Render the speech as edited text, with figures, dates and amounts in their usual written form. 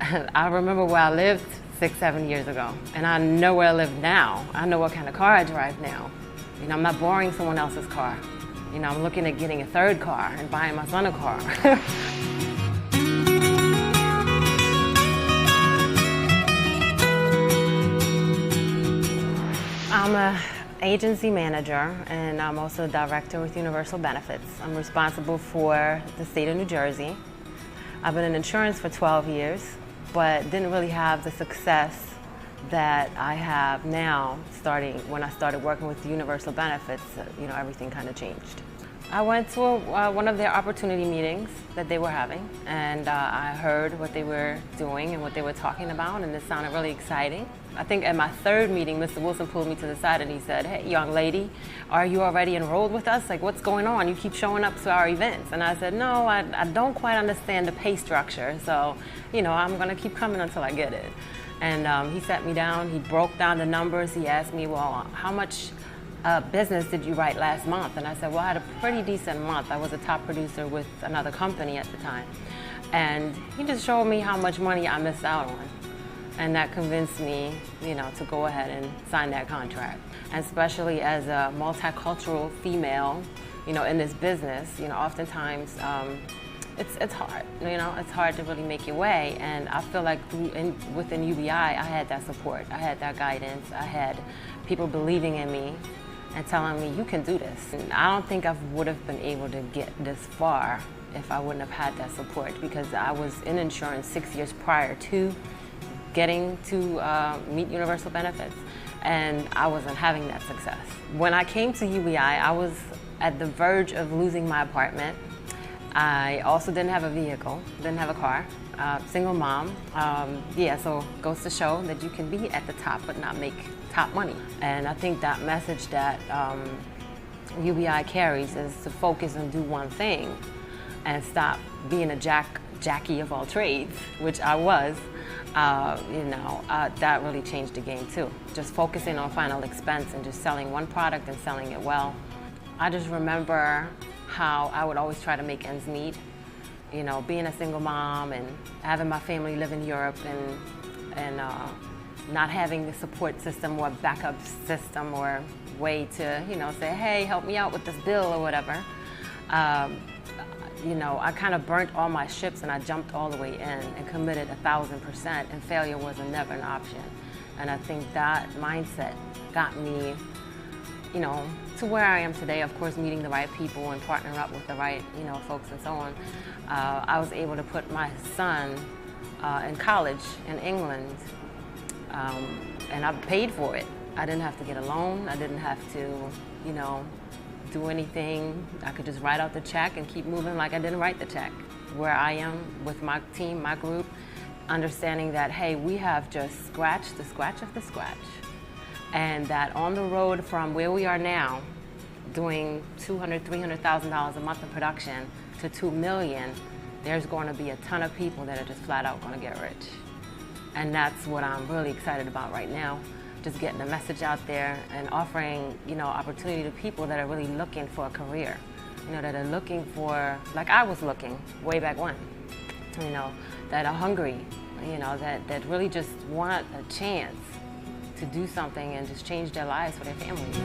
I remember where I lived 6, 7 years ago, and I know where I live now. I know what kind of car I drive now. You know, I'm not borrowing someone else's car. You know, I'm looking at getting a third car and buying my son a car. I'm an agency manager, and I'm also a director with Universal Benefits. I'm responsible for the state of New Jersey. I've been in insurance for 12 years, but didn't really have the success that I have now. When I started working with Universal Benefits, you know, everything kind of changed. I went to one of their opportunity meetings that they were having, and I heard what they were doing and what they were talking about, and it sounded really exciting. I think at my third meeting, Mr. Wilson pulled me to the side and he said, "Hey, young lady, are you already enrolled with us? Like, what's going on? You keep showing up to our events." And I said, "No, I don't quite understand the pay structure, so, you know, I'm gonna keep coming until I get it." And he sat me down, he broke down the numbers, he asked me, "Well, how much business did you write last month?" And I said, "Well, I had a pretty decent month. I was a top producer with another company at the time." And he just showed me how much money I missed out on. And that convinced me, you know, to go ahead and sign that contract. And especially as a multicultural female, you know, in this business, you know, oftentimes it's hard. You know, it's hard to really make your way. And I feel like within UBI, I had that support. I had that guidance. I had people believing in me and telling me, "You can do this." And I don't think I would have been able to get this far if I wouldn't have had that support, because I was in insurance 6 years prior to getting to meet Universal Benefits, and I wasn't having that success. When I came to UBI, I was at the verge of losing my apartment. I also didn't have a vehicle, didn't have a car, single mom. Yeah, so goes to show that you can be at the top but not make top money. And I think that message that UBI carries is to focus and do one thing and stop being a Jackie of all trades, which I was. You know, that really changed the game too. Just focusing on final expense and just selling one product and selling it well. I just remember how I would always try to make ends meet. You know, being a single mom and having my family live in Europe and not having the support system or backup system or way to, you know, say, "Hey, help me out with this bill," or whatever. You know, I kind of burnt all my ships and I jumped all the way in and committed 1,000%, and failure was never an option. And I think that mindset got me, you know, to where I am today. Of course, meeting the right people and partnering up with the right, you know, folks and so on. I was able to put my son in college in England, and I paid for it. I didn't have to get a loan. I didn't have to, you know, do anything. I could just write out the check and keep moving like I didn't write the check. Where I am with my team, my group, understanding that, hey, we have just scratched the scratch of the scratch. And that on the road from where we are now, doing $200,000, $300,000 a month in production to $2 million, there's going to be a ton of people that are just flat out going to get rich. And that's what I'm really excited about right now. Just getting the message out there and offering, you know, opportunity to people that are really looking for a career, you know, that are looking for, like I was looking way back when, you know, that are hungry, you know, that really just want a chance to do something and just change their lives for their families.